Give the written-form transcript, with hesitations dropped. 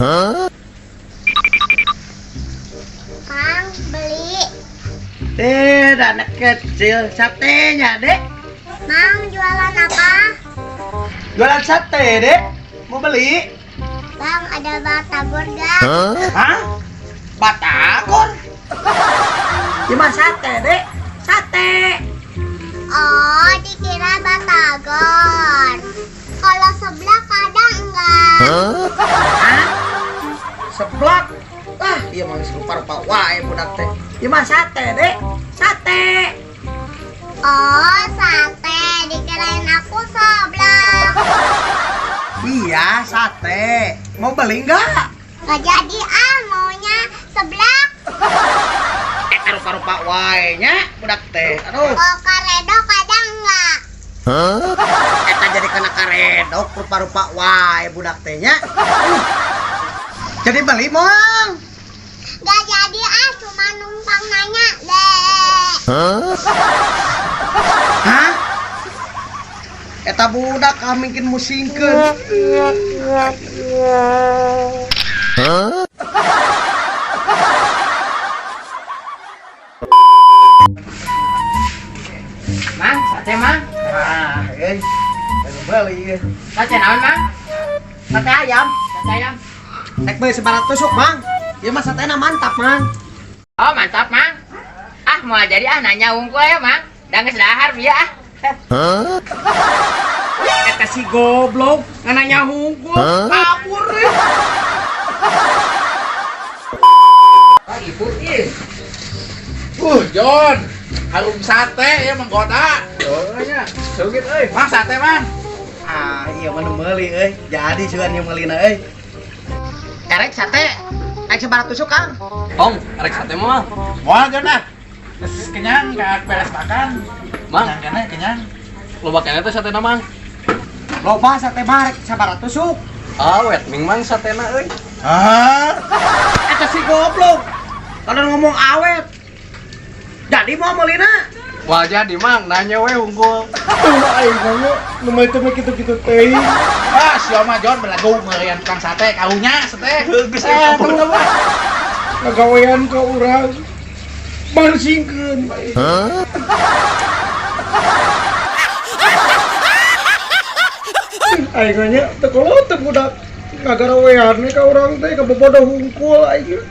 Mang, beli. Anak kecil, satenya, Dek. Mang, jualan apa? Jualan sate, Dek. Mau beli? Bang, ada batagor gak? Hah? Batagor? Gimana sate, Dek? Sate. Oh, dikira batagor. Kalau sebelah ada enggak? Hah? Seblak? Ah, iya mah geus rupa-rupa wae budak teh. Gimana sate, Dek? Sate. Oh, sate. Dikirain aku sebelah. Iya, sate. Mau beli enggak? Gak jadi maunya sebelah. Rupa-rupa wae nya budak teh. Aduh. Oh, karedok ada enggak? Eta jadi kena karedok rupa-rupa wae budak teh nya. Jadi beli mong. Gak jadi cuma numpang nanya deh. Hah? Eta budak mungkin musingkeun. Mang, sate mang. Ah, beli. Sate naon mang? Sate ayam. Sate ayam. Tek beli sebarat tusuk, Mang. Ieu mah satena mantap, Mang. Oh mantap mang. Ah mau jadi nanya unggul ya mang. Dan geus dahar bieu Eta si goblok ngananya hungkul, kabur deh. Lagi putih. John, harum sate ya menggoda. Soalnya, sugit euy. Mang sate mang. Ah, iya mah nu meuli euy. Jadi sugan ieu meulina euy. Erek sate. Aing sebarat tusuk, Kang. Ong, arek sate mah. Moal John dah. Geus kenyang gak beres makan. Mang. Kenyang kene kenyang. Loba keneh teh satena mang. Loba sate mah rek sabarat tusuk. Awet ming mang satena euy. Ah, Eta si goblok. Kalau ngomong awet. Jadi mau meulina. Wah jadi mang nanya we unggul. Aing mah nu mah teh kitu-kitu teh. ah sia mah John belagu ngeureun tukang sate kahunya sate. Geus eta mah. Ngagawean ka urang. Marsingkeun. Aing nya teu kolot teu budak ngagarawean ka urang teh ka bobodo hungkul aing.